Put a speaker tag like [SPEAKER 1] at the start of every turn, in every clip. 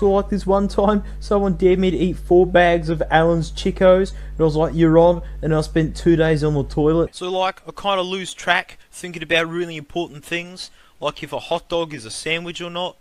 [SPEAKER 1] So like this one time, someone dared me to eat 4 bags of Allen's Chicos, and I was like, you're on, and I spent 2 days on the toilet. So like, I kind of lose track, thinking about really important things, like if a hot dog is a sandwich or not.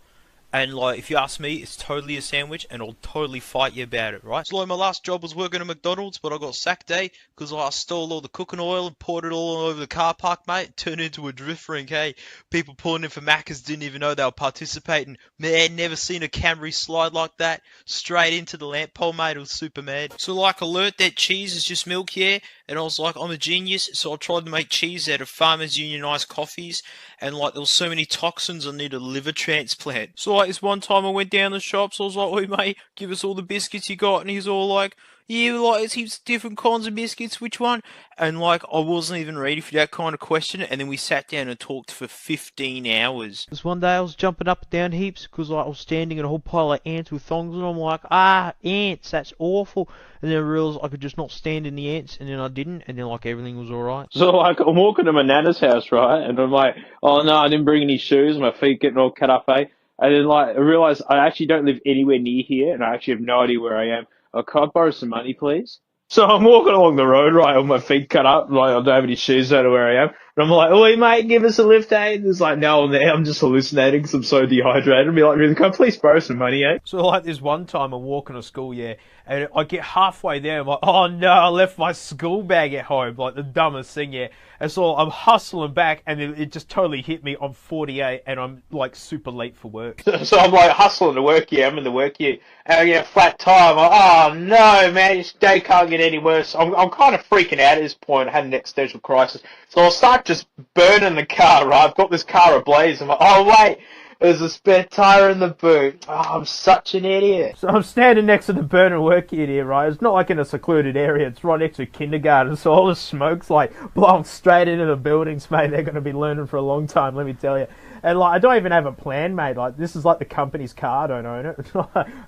[SPEAKER 1] And like, if you ask me, it's totally a sandwich, and I'll totally fight you about it, right? So like, my last job was working at McDonald's, but I got sacked, because I stole all the cooking oil and poured it all over the car park, mate. It turned into a drift rink, hey. People pulling in for Maccas didn't even know they were participating. Man, never seen a Camry slide like that. Straight into the lamp pole, mate. It was super mad. So like, I learnt that cheese is just milk, yeah. And I was like, I'm a genius, so I tried to make cheese out of Farmers Unionised coffees. And like, there was so many toxins, I needed a liver transplant. So like, this one time I went down the shops, I was like, "Oi mate, give us all the biscuits you got," and he's all like, "Yeah, like it's heaps different kinds of biscuits, which one?" And like, I wasn't even ready for that kind of question, and then we sat down and talked for 15 hours. This one day I was jumping up and down heaps, because like, I was standing in a whole pile of ants with thongs, and I'm like, ants, that's awful. And then I realised I could just not stand in the ants, and then I didn't, and then like, everything was alright.
[SPEAKER 2] So like, I'm walking to my nana's house, right? And I'm like, oh no, I didn't bring any shoes, my feet getting all cut up, eh? And then like, I realised I actually don't live anywhere near here, and I actually have no idea where I am. Can I borrow some money, please? So I'm walking along the road, right, with my feet cut up, like I don't have any shoes, don't know where I am. And I'm like, oi mate, give us a lift, eh? And it's like, no, I'm just hallucinating because I'm so dehydrated. And be like, really, can I please borrow some money, eh?
[SPEAKER 1] So like, this one time I'm walking to school, yeah, and I get halfway there, I'm like, oh no, I left my school bag at home, like the dumbest thing, yeah. And so I'm hustling back, and it just totally hit me. I'm 48, and I'm like super late for work.
[SPEAKER 2] So I'm like hustling to work here, I'm in the work here, and I get a flat tire. I'm like, oh no, man, this day can't get any worse. I'm kind of freaking out at this point. I had an existential crisis. So I'll start just burning the car, right? I've got this car ablaze. I'm like, oh wait, there's a spare tire in the boot. Oh, I'm such an idiot.
[SPEAKER 1] So I'm standing next to the burner work kit here, right? It's not like in a secluded area. It's right next to kindergarten. So all the smoke's like blowing straight into the buildings, mate. They're going to be learning for a long time, let me tell you. And like, I don't even have a plan, mate. Like, this is like the company's car. I don't own it.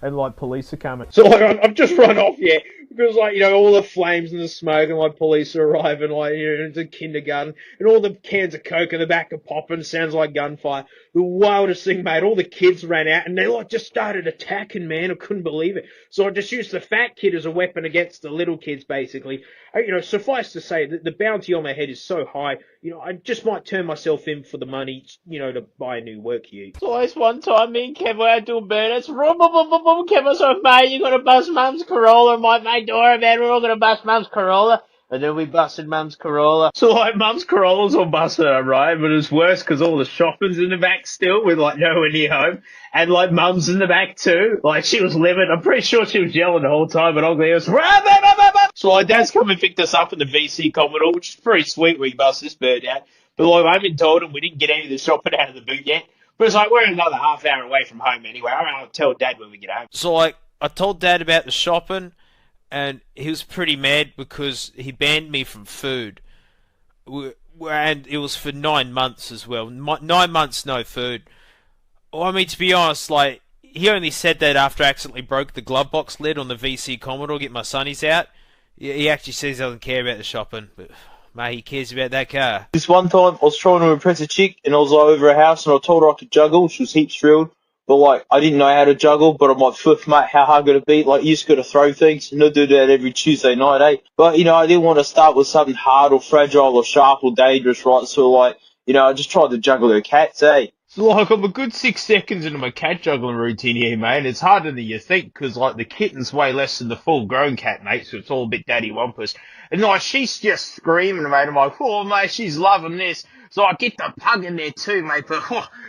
[SPEAKER 1] And like, police are coming.
[SPEAKER 2] So like, I've just run off, yeah, because like, you know, all the flames and the smoke, and like, police are arriving, like, you know, into kindergarten, and all the cans of Coke in the back are popping. Sounds like gunfire. The wildest thing, mate. All the kids ran out, and they like just started attacking, man. I couldn't believe it. So I just used the fat kid as a weapon against the little kids, basically. You know, suffice to say that the bounty on my head is so high, you know, I just might turn myself in for the money, you know, to buy a new work ute.
[SPEAKER 3] So this one time, me and Kev were out doing burnouts. Kev was like, mate, you gotta bust Mum's Corolla. My door, man, we're all gonna bust Mum's Corolla. And then we busted Mum's Corolla.
[SPEAKER 2] So like, Mum's Corolla's all busted up, right? But it's worse because all the shopping's in the back still, with like nowhere near home. And like, Mum's in the back too. Like, she was livid. I'm pretty sure she was yelling the whole time, but Ugly was, so like, Dad's come and picked us up in the VC Commodore, which is pretty sweet. We bust this bird out. But like, I haven't told him we didn't get any of the shopping out of the boot yet. But it's like, we're another half hour away from home anyway. I'll tell Dad when we get home.
[SPEAKER 1] So like, I told Dad about the shopping, and he was pretty mad because he banned me from food. And it was for 9 months as well. 9 months, no food. Well, I mean, to be honest, like, he only said that after I accidentally broke the glove box lid on the VC Commodore, get my sunnies out. He actually says he doesn't care about the shopping, but mate, he cares about that car.
[SPEAKER 3] This one time, I was trying to impress a chick, and I was like, over a house, and I told her I could juggle. She was heaps thrilled. But like, I didn't know how to juggle, but I'm like, fliff, mate, how hard could it be? Like, you just gotta throw things, and I do that every Tuesday night, eh? But, you know, I didn't want to start with something hard or fragile or sharp or dangerous, right? So like, you know, I just tried to juggle her cats, eh?
[SPEAKER 2] So like, I'm a good 6 seconds into my cat juggling routine here, mate, and it's harder than you think, because like, the kitten's way less than the full-grown cat, mate, so it's all a bit daddy wampus. And like, she's just screaming, mate. I'm like, oh, mate, she's loving this. So I get the pug in there too, mate, but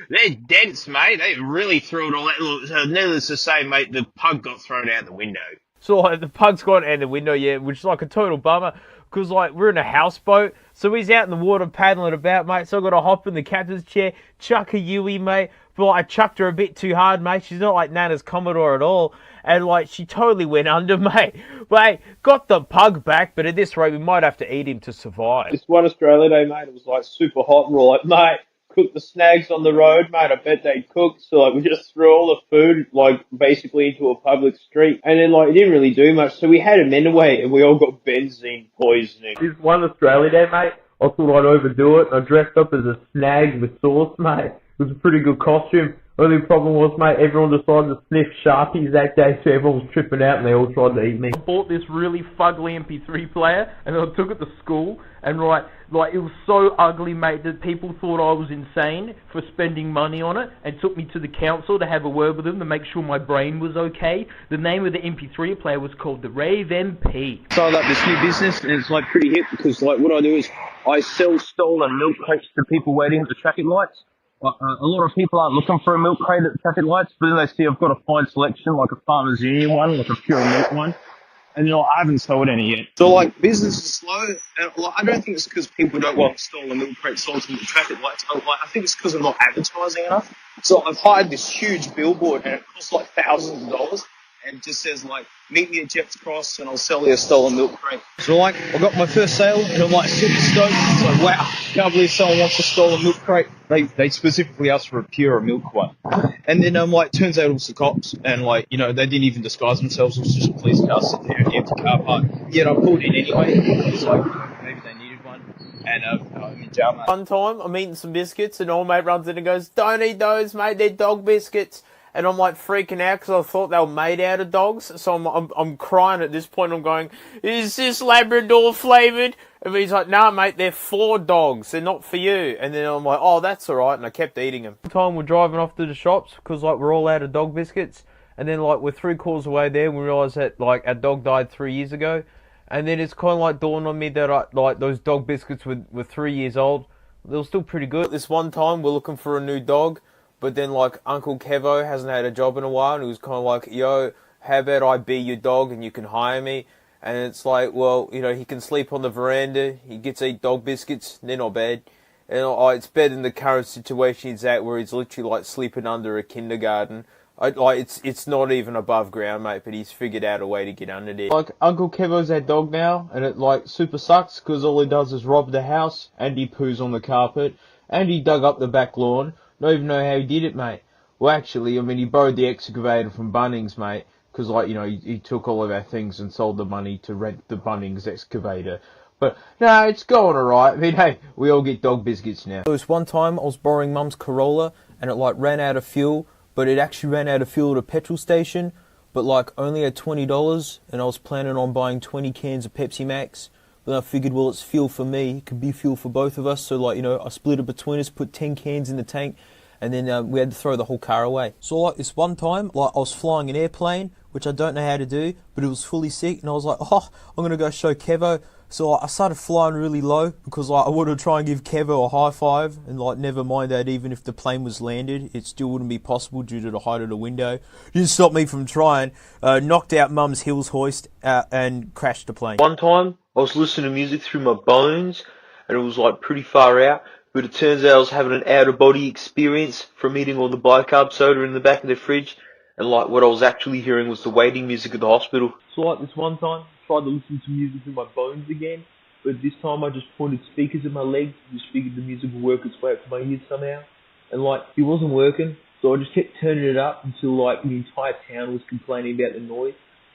[SPEAKER 2] they're dense, mate. They really threw it all out. Look, needless to say, mate, the pug got thrown out the window.
[SPEAKER 1] So like, the pug's gone out the window, yeah, which is like a total bummer, because like, we're in a houseboat, so he's out in the water paddling about, mate, so I've got to hop in the captain's chair, chuck a Yui, mate, but like, I chucked her a bit too hard, mate. She's not like Nana's Commodore at all, and like, she totally went under, mate. But hey, got the pug back, but at this rate, we might have to eat him to survive.
[SPEAKER 2] This one Australia Day, mate, it was like super hot, and we're like, mate, cook the snags on the road, mate. I bet they cooked. So like, we just threw all the food like basically into a public street, and then like, it didn't really do much. So we had them anyway, and we all got benzene poisoning.
[SPEAKER 1] This one Australia Day, mate, I thought I'd overdo it. I dressed up as a snag with sauce, mate. It was a pretty good costume. Only problem was, mate, everyone decided to sniff Sharpies that day, so everyone was tripping out and they all tried to eat me. I bought this really fugly MP3 player and I took it to school, and like it was so ugly, mate, that people thought I was insane for spending money on it, and took me to the council to have a word with them to make sure my brain was okay. The name of the MP3 player was called the Rave MP.
[SPEAKER 3] Started up this new business, and it's like pretty hip because like what I do is I sell stolen milk crates to people waiting at the traffic lights. A lot of people aren't looking for a milk crate at the traffic lights, but then they see I've got a fine selection, like a Farmer's Union one, like a pure milk one, and you know I haven't sold any yet. So like business is slow, and like, I don't think it's because people don't want stolen milk crate sold to the traffic lights. I think it's because I'm not advertising enough. So I've hired this huge billboard, and it costs like thousands of dollars. And it just says, like, meet me at Jeff's Cross and I'll sell you a stolen milk crate. So, like, I got my first sale and I'm, like, super stoked. It's like, wow, can't believe someone wants a stolen milk crate. They specifically asked for a pure milk one. And then, like, turns out it was the cops. And, like, you know, they didn't even disguise themselves. It was just a police car sitting there in an empty car park. Yet I pulled in anyway. It's like, maybe they needed one. And I'm in jail, mate.
[SPEAKER 1] One time, I'm eating some biscuits and old mate runs in and goes, "Don't eat those, mate, they're dog biscuits." And I'm like freaking out because I thought they were made out of dogs. So I'm crying at this point. I'm going, "Is this Labrador flavoured?" And he's like, "Nah, mate, they're for dogs. They're not for you." And then I'm like, "Oh, that's all right." And I kept eating them. One time we're driving off to the shops because like we're all out of dog biscuits. And then like we're 3 quarters away there and we realise that like our dog died 3 years ago. And then it's kind of like dawned on me that like those dog biscuits were 3 years old. They were still pretty good. This one time we're looking for a new dog. But then, like, Uncle Kevo hasn't had a job in a while, and he was kind of like, "Yo, how about I be your dog and you can hire me?" And it's like, well, you know, he can sleep on the veranda, he gets to eat dog biscuits, they're not bad. And it's better than the current situation he's at, where he's literally, like, sleeping under a kindergarten. It's not even above ground, mate, but he's figured out a way to get under there. Like, Uncle Kevo's our dog now, and it, like, super sucks, because all he does is rob the house, and he poos on the carpet, and he dug up the back lawn. Don't even know how he did it, mate. Well, actually, I mean, he borrowed the excavator from Bunnings, mate, because, like, you know, he took all of our things and sold the money to rent the Bunnings excavator. But, no, it's going alright. I mean, hey, we all get dog biscuits now. There was one time I was borrowing Mum's Corolla, and it, like, ran out of fuel, but it actually ran out of fuel at a petrol station, but, like, only at $20, and I was planning on buying 20 cans of Pepsi Max. But I figured, well, it's fuel for me, it could be fuel for both of us, so, like, you know, I split it between us, put 10 cans in the tank, and then we had to throw the whole car away. So, like, this one time, like, I was flying an airplane, which I don't know how to do, but it was fully sick, and I was like, oh, I'm going to go show Kevo. So, like, I started flying really low, because, like, I wanted to try and give Kevo a high five, and, like, never mind that even if the plane was landed, it still wouldn't be possible due to the height of the window. It didn't stop me from trying. Knocked out Mum's Hills hoist, and crashed the plane.
[SPEAKER 3] One time, I was listening to music through my bones, and it was like pretty far out, but it turns out I was having an out-of-body experience from eating all the bicarb soda in the back of the fridge, and like what I was actually hearing was the waiting music at the hospital. So like this one time, I tried to listen to music through my bones again, but this time I just pointed speakers at my legs and just figured the music would work its way up to my ears somehow. And like, it wasn't working, so I just kept turning it up until like the entire town was complaining about the noise.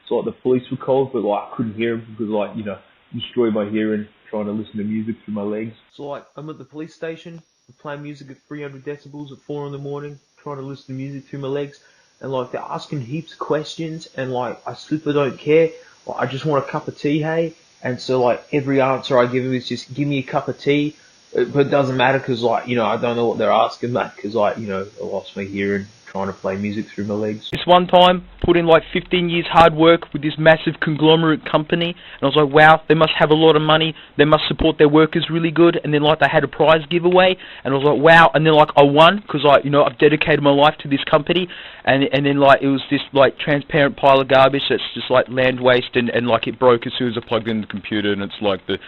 [SPEAKER 3] So like the police were called, but like I couldn't hear them because like, you know, destroy my hearing trying to listen to music through my legs. So like, I'm at the police station, I'm playing music at 300 decibels at 4 in the morning, trying to listen to music through my legs, and like they're asking heaps of questions, and like I super don't care. Like, I just want a cup of tea, hey? And so like every answer I give them is just give me a cup of tea, but it doesn't matter because like, you know, I don't know what they're asking, mate, because like, you know, I lost my hearing trying to play music through my legs.
[SPEAKER 4] This one time, put in like 15 years hard work with this massive conglomerate company, and I was like, wow, they must have a lot of money, they must support their workers really good, and then like they had a prize giveaway, and I was like, wow, and then like I won, because like, you know, I've dedicated my life to this company, and then like it was this like transparent pile of garbage that's just like land waste, and like it broke as soon as I plugged in the computer, and it's like the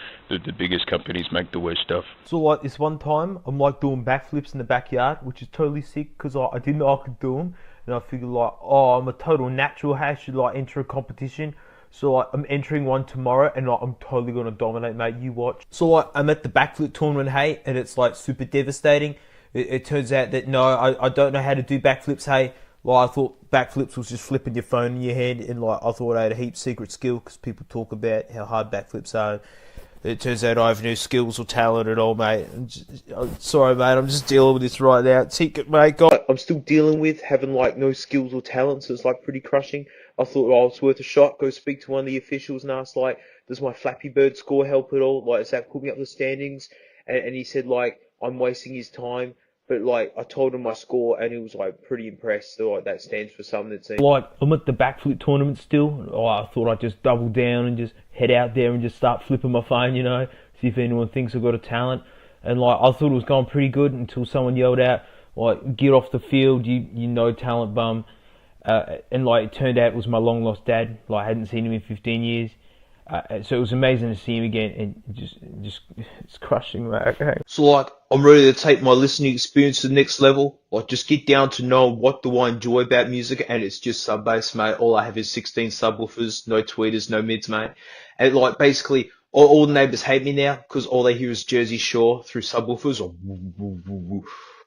[SPEAKER 4] biggest companies make the worst stuff.
[SPEAKER 1] So like this one time, I'm like doing backflips in the backyard, which is totally sick because I didn't know I could do them, and I figured like, oh, I'm a total natural, I should like enter a competition. So like, I'm entering one tomorrow, and like, I'm totally gonna dominate, mate. You watch. So like, I'm at the backflip tournament, hey, and it's like super devastating. It turns out that no, I don't know how to do backflips, hey. Like I thought backflips was just flipping your phone in your hand, and like I thought I had a heap secret skill because people talk about how hard backflips are. it turns out I have no skills or talent at all, mate. I'm sorry, mate, I'm just dealing with this right now. Ticket, mate. God. I'm still dealing with having, like, no skills or talent, so it's, like, pretty crushing. I thought, oh, it's worth a shot. Go speak to one of the officials and ask, like, does my Flappy Bird score help at all? Like, does that put me up the standings? And he said, like, I'm wasting his time. But, like, I told him my score, and he was, like, pretty impressed. So, like, that stands for something, it seems. Like, I'm at the backflip tournament still. Oh, I thought I'd just double down and just head out there and just start flipping my phone, you know, see if anyone thinks I've got a talent. And, like, I thought it was going pretty good until someone yelled out, like, get off the field, you know talent bum. And, like, it turned out it was my long-lost dad. Like, I hadn't seen him in 15 years. So it was amazing to see him again, and just it's crushing, mate. Okay.
[SPEAKER 3] So, like, I'm ready to take my listening experience to the next level. Like, just get down to know what do I enjoy about music, and it's just sub bass, mate. All I have is 16 subwoofers, no tweeters, no mids, mate. And, like, basically, all the neighbours hate me now because all they hear is Jersey Shore through subwoofers. Or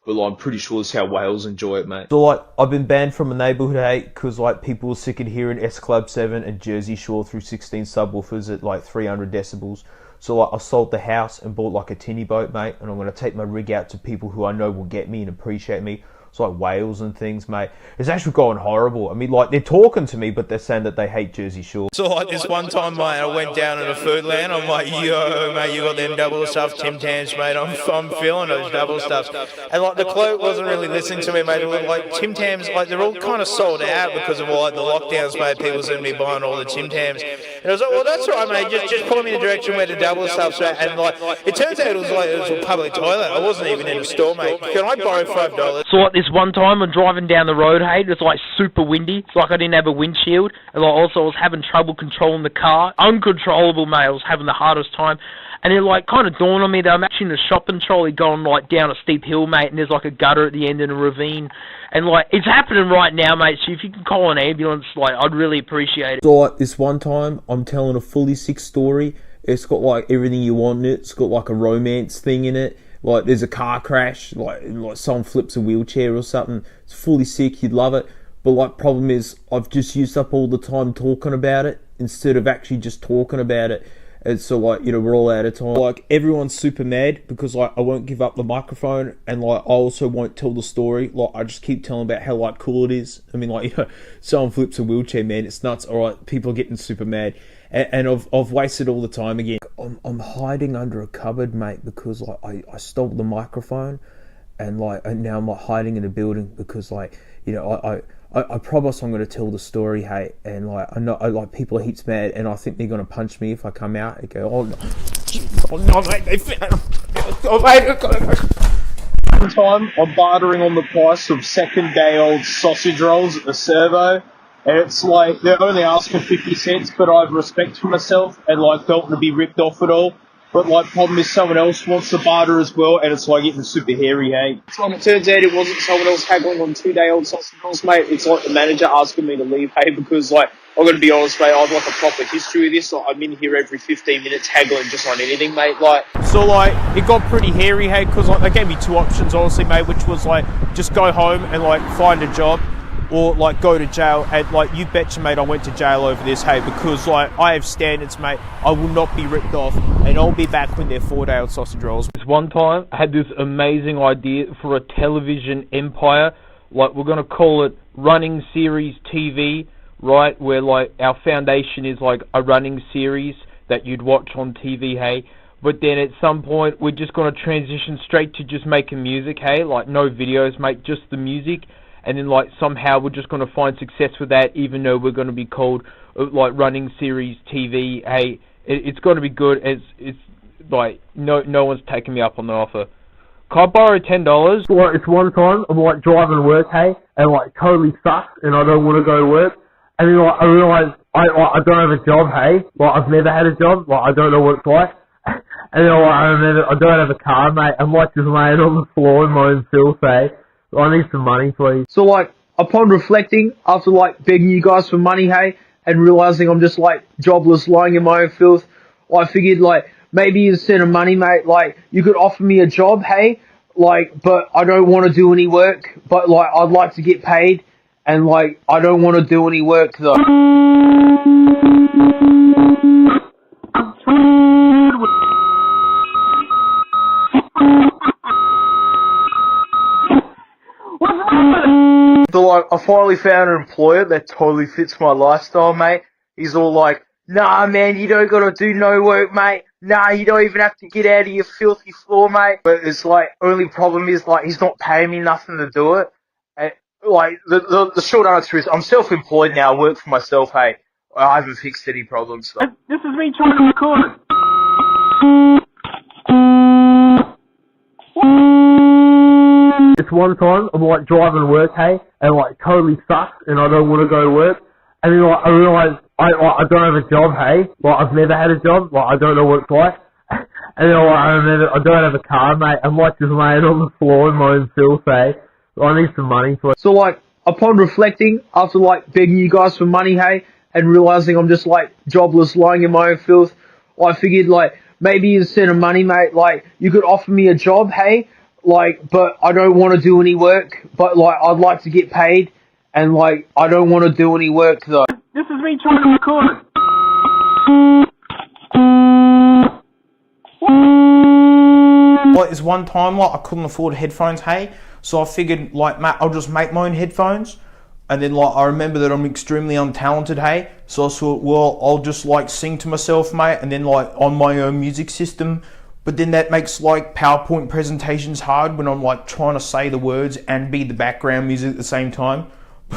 [SPEAKER 3] but, like, I'm pretty sure that's how Wales enjoy it, mate.
[SPEAKER 1] So, like, I've been banned from a neighbourhood hate because, like, people were sick of hearing S Club 7 and Jersey Shore through 16 subwoofers at, like, 300 decibels. So, like, I sold the house and bought, like, a tinny boat, mate, and I'm going to take my rig out to people who I know will get me and appreciate me. It's like Wales and things, mate. It's actually going horrible. I mean, like, they're talking to me, but they're saying that they hate Jersey Shore.
[SPEAKER 5] So, like, this one time, mate, I went down to the Foodland. I'm like, yo, mate, you got them double stuffed Tim Tams, mate. I'm feeling those double stuffs. And, like, the clerk wasn't really listening to me, mate. It was like, Tim Tams, like, they're all kind of sold out because of, like, the lockdowns, mate. People seem to be buying all the Tim Tams. And I was like, well, that's right, mate. Just point me in the direction where the double stuff's at. And, like, it turns out it was a public toilet. I wasn't even in the store, mate. Can I borrow $5?
[SPEAKER 4] So, like, this one time I'm driving down the road, hey, it was like super windy. It's like I didn't have a windshield, and like also I was having trouble controlling the car. Uncontrollable, mate. I was having the hardest time. And it like kind of dawned on me that I'm actually in a shopping trolley going like down a steep hill, mate, and there's like a gutter at the end and a ravine. And like it's happening right now, mate, so if you can call an ambulance, like I'd really appreciate it.
[SPEAKER 1] So like this one time I'm telling a fully sick story. It's got like everything you want in it. It's got like a romance thing in it. Like there's a car crash, like someone flips a wheelchair or something. It's fully sick, you'd love it. But like problem is I've just used up all the time talking about it instead of actually just talking about it. And so like, you know, we're all out of time. Like everyone's super mad because like I won't give up the microphone, and like I also won't tell the story. Like I just keep telling about how like cool it is. I mean like, you know, someone flips a wheelchair, man, it's nuts. Alright, people are getting super mad. And I've wasted all the time again. I'm hiding under a cupboard, mate, because like I stole the microphone, and now I'm like hiding in a building because like, you know, I promise I'm going to tell the story, hey, and like I know like people are heaps mad, and I think they're going to punch me if I come out and go, oh no, mate, they found, oh mate,
[SPEAKER 3] Time I'm bartering on the price of second day old sausage rolls at the servo. And it's like, they're only asking 50 cents, but I have respect for myself and like don't want to be ripped off at all. But like, problem is someone else wants to barter as well, and it's like getting super hairy, hey. So it turns out it wasn't someone else haggling on 2-day-old sausage rolls, mate. It's like the manager asking me to leave, hey, because like, I'm going to be honest, mate, I've like a proper history of this. Like, I'm in here every 15 minutes haggling just on anything, mate. Like,
[SPEAKER 1] so like it got pretty hairy, hey, because like they gave me two options, honestly, mate, which was like just go home and like find a job, or like go to jail. And like you betcha, mate, I went to jail over this, hey, because like I have standards, mate. I will not be ripped off, and I'll be back when they're 4-day-old sausage rolls.
[SPEAKER 4] This one time I had this amazing idea for a television empire. Like we're gonna call it Running Series TV, right? Where like our foundation is like a running series that you'd watch on TV, hey. But then at some point we're just gonna transition straight to just making music, hey. Like no videos, mate, just the music. And then like somehow we're just going to find success with that, even though we're going to be called like Running Series TV. Hey, it's going to be good. It's like no one's taking me up on the offer. Can I borrow $10?
[SPEAKER 6] Well, it's one time I'm like driving to work, hey, and like totally sucked, and I don't want to go to work. And then like I realise I don't have a job, hey. Like I've never had a job. Like I don't know what it's like. And then like, I remember I don't have a car, mate. I'm like just laying on the floor in my own filth, hey. I need some money, please.
[SPEAKER 2] So, like, upon reflecting, after, like, begging you guys for money, hey, and realising I'm just, like, jobless, lying in my own filth, I figured, like, maybe instead of money, mate, like, you could offer me a job, hey, like, but I don't want to do any work, but, like, I'd like to get paid, and, like, I don't want to do any work, though.
[SPEAKER 3] So like, I finally found an employer that totally fits my lifestyle, mate. He's all like, nah, man, you don't gotta do no work, mate. Nah, you don't even have to get out of your filthy floor, mate. But it's like, only problem is, like, he's not paying me nothing to do it. And, like, the short answer is, I'm self-employed now, I work for myself, hey. I haven't fixed any problems, though.
[SPEAKER 6] This is me trying to record. It's one time I'm like driving to work, hey, and like totally sucks, and I don't want to go to work. And then like I realise I don't have a job, hey, like I've never had a job, like I don't know what it's like. And then like, I don't have a car, mate. I'm like just laying on the floor in my own filth, hey. I need some money for it.
[SPEAKER 2] So like, upon reflecting, after like begging you guys for money, hey, and realising I'm just like jobless, lying in my own filth, I figured like, maybe instead of money, mate, like, you could offer me a job, hey, like, but I don't want to do any work, but like, I'd like to get paid, and like, I don't want to do any work though.
[SPEAKER 6] This is me trying to record.
[SPEAKER 5] Like, this one time, like, I couldn't afford headphones, hey, so I figured, like, mate, I'll just make my own headphones. And then, like, I remember that I'm extremely untalented, hey, so I thought, well, I'll just, like, sing to myself, mate, and then, like, on my own music system. But then that makes, like, PowerPoint presentations hard when I'm, like, trying to say the words and be the background music at the same time.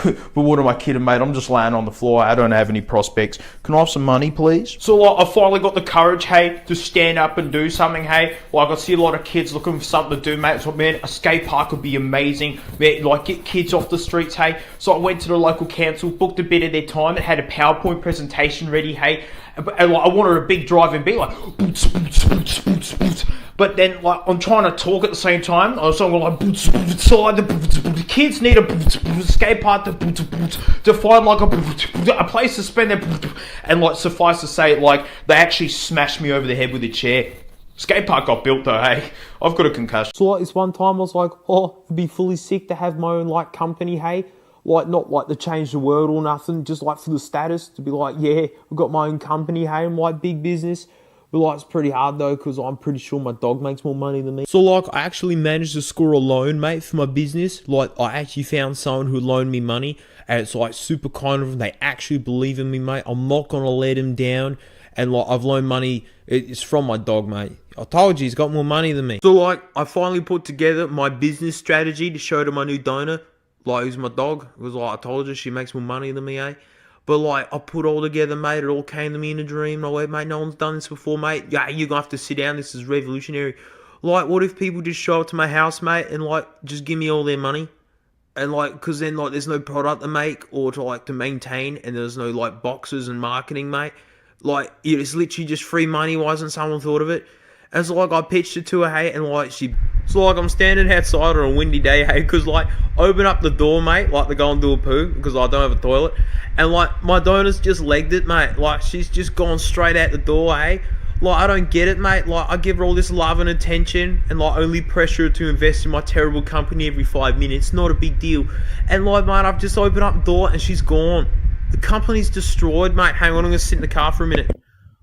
[SPEAKER 5] But what am I kidding, mate? I'm just laying on the floor. I don't have any prospects. Can I have some money, please? So, like, I finally got the courage, hey, to stand up and do something, hey. Like, I see a lot of kids looking for something to do, mate. So, man, a skate park would be amazing. Man, like, get kids off the streets, hey. So I went to the local council, booked a bit of their time. It had a PowerPoint presentation ready, hey. And like, I wanted a big drive-in beat, like, boots, boots, boots, boots, boots. But then, like, I'm trying to talk at the same time. I was talking like, boots, boots, so like, the kids need a skate park to find, like, a place to spend their... And, like, suffice to say, like, they actually smashed me over the head with a chair. Skate park got built, though, hey. I've got a concussion.
[SPEAKER 1] So like this one time I was like, oh, it'd be fully sick to have my own like company, hey. Like, not like to change the world or nothing, just like for the status, to be like, yeah, I've got my own company, hey, I'm like big business. But like, it's pretty hard though, because I'm pretty sure my dog makes more money than me. So like, I actually managed to score a loan, mate, for my business. Like, I actually found someone who loaned me money, and it's like super kind of them. They actually believe in me, mate. I'm not going to let him down. And like, I've loaned money, it's from my dog, mate. I told you, he's got more money than me. So like, I finally put together my business strategy to show to my new donor, like, who's my dog. It was like, I told you, she makes more money than me, eh? But like, I put all together, mate. It all came to me in a dream. I went, mate, no one's done this before, mate. Yeah, you're gonna have to sit down. This is revolutionary. Like, what if people just show up to my house, mate, and like, just give me all their money? And like, because then like, there's no product to make or to like, to maintain, and there's no like boxes and marketing, mate. Like, it's literally just free money. Why hasn't someone thought of it? And so like, I pitched it to her, hey, and like, so like, I'm standing outside on a windy day, hey, because like, open up the door, mate, like to go and do a poo, because I don't have a toilet. And like, my donor's just legged it, mate. Like, she's just gone straight out the door, hey. Like, I don't get it, mate. Like, I give her all this love and attention, and like, only pressure her to invest in my terrible company every 5 minutes. Not a big deal. And like, mate, I've just opened up the door and she's gone. The company's destroyed, mate. Hang on, I'm gonna sit in the car for a minute.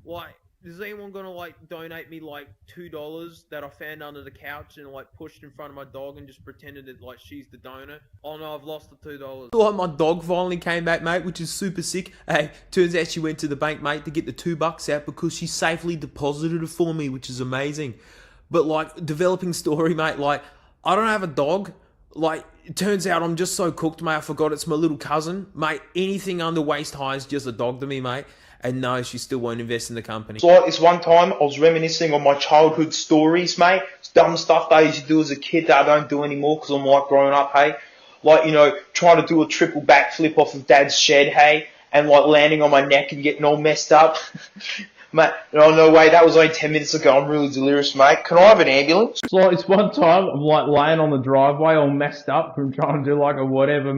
[SPEAKER 1] Like, is anyone gonna like donate me like $2 that I found under the couch and like pushed in front of my dog and just pretended that like she's the donor? Oh no, I've lost the $2. Like, my dog finally came back, mate, which is super sick. Hey, turns out she went to the bank, mate, to get the $2 out because she safely deposited it for me, which is amazing. But like, developing story, mate, like, I don't have a dog. Like, it turns out I'm just so cooked, mate, I forgot it's my little cousin. Mate, anything under waist high is just a dog to me, mate. And no, she still won't invest in the company.
[SPEAKER 3] So like, this one time, I was reminiscing on my childhood stories, mate. It's dumb stuff that I used to do as a kid that I don't do anymore because I'm like growing up, hey. Like, you know, trying to do a triple backflip off of Dad's shed, hey. And like landing on my neck and getting all messed up. Mate, no way, that was only 10 minutes ago. I'm really delirious, mate. Can I have an ambulance?
[SPEAKER 2] So like, this one time, I'm like laying on the driveway all messed up from trying to do like a whatever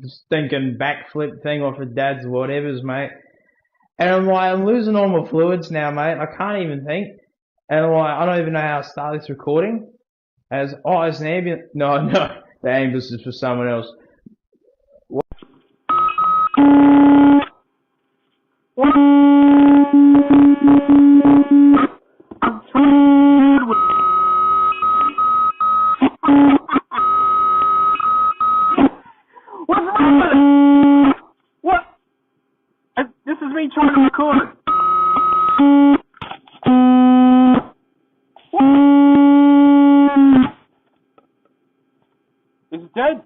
[SPEAKER 2] stinking backflip thing off of Dad's whatevers, mate. And I'm like, I'm losing all my fluids now, mate. I can't even think. And I'm like, I don't even know how to start this recording. It's an ambulance. No, the ambulance is for someone else.
[SPEAKER 6] Dead.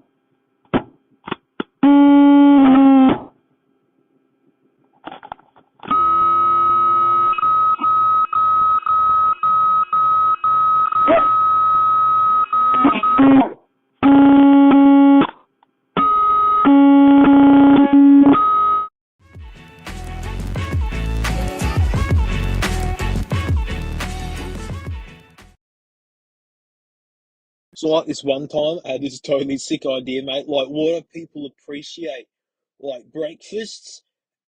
[SPEAKER 1] So like this one time, I had this totally sick idea, mate. Like, what do people appreciate? Like breakfasts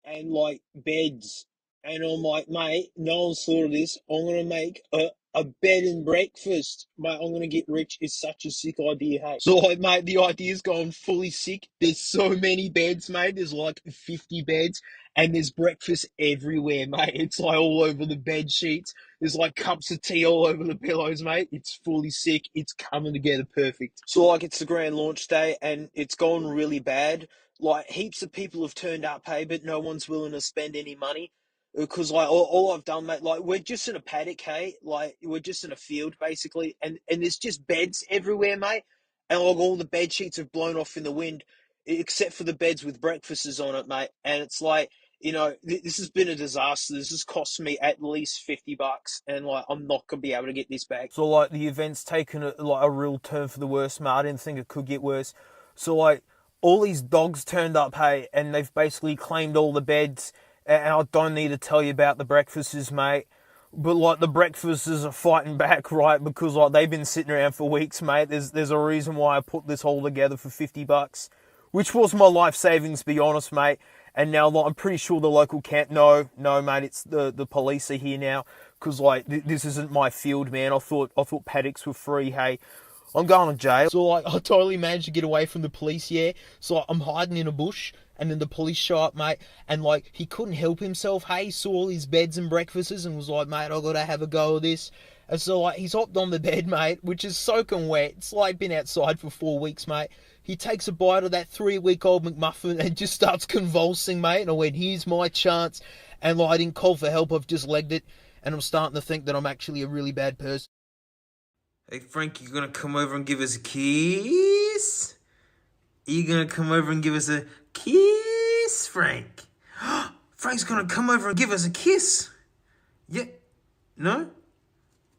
[SPEAKER 1] and like beds. And I'm like, mate, no one's thought of this. I'm gonna make a bed and breakfast, mate. I'm gonna get rich. It's such a sick idea, hey. So like, mate, the idea's gone fully sick. There's so many beds, mate. There's like 50 beds, and there's breakfast everywhere, mate. It's like all over the bed sheets. There's like cups of tea all over the pillows, mate. It's fully sick. It's coming together perfect. So like, it's the grand launch day, and it's gone really bad. Like, heaps of people have turned up, hey, but no one's willing to spend any money. Because, like, all I've done, mate, like, we're just in a paddock, hey? Like, we're just in a field, basically, and there's just beds everywhere, mate. And, like, all the bed sheets have blown off in the wind, except for the beds with breakfasts on it, mate. And it's like, you know, this has been a disaster. This has cost me at least $50, and, like, I'm not going to be able to get this back. So, like, the event's taken, a real turn for the worse, mate. I didn't think it could get worse. So, like, all these dogs turned up, hey, and they've basically claimed all the beds. And I don't need to tell you about the breakfasts, mate. But, like, the breakfasts are fighting back, right? Because, like, they've been sitting around for weeks, mate. There's a reason why I put this all together for $50, which was my life savings, to be honest, mate. And now, like, I'm pretty sure the local camp, no, mate, it's the police are here now. Because, like, this isn't my field, man. I thought paddocks were free, hey. I'm going to jail. So, like, I totally managed to get away from the police, yeah. So, like, I'm hiding in a bush, and then the police show up, mate. And, like, he couldn't help himself, hey. He saw all his beds and breakfasts and was like, mate, I got to have a go of this. And so, like, he's hopped on the bed, mate, which is soaking wet. It's, like, been outside for 4 weeks, mate. He takes a bite of that 3-week-old McMuffin and just starts convulsing, mate. And I went, here's my chance. And, like, I didn't call for help. I've just legged it. And I'm starting to think that I'm actually a really bad person.
[SPEAKER 5] Hey, Frank, you gonna come over and give us a kiss? You gonna come over and give us a kiss, Frank? Frank's gonna come over and give us a kiss. Yeah. No?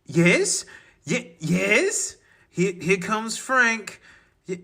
[SPEAKER 5] Yes? Yeah, yes? Here comes Frank. Yeah.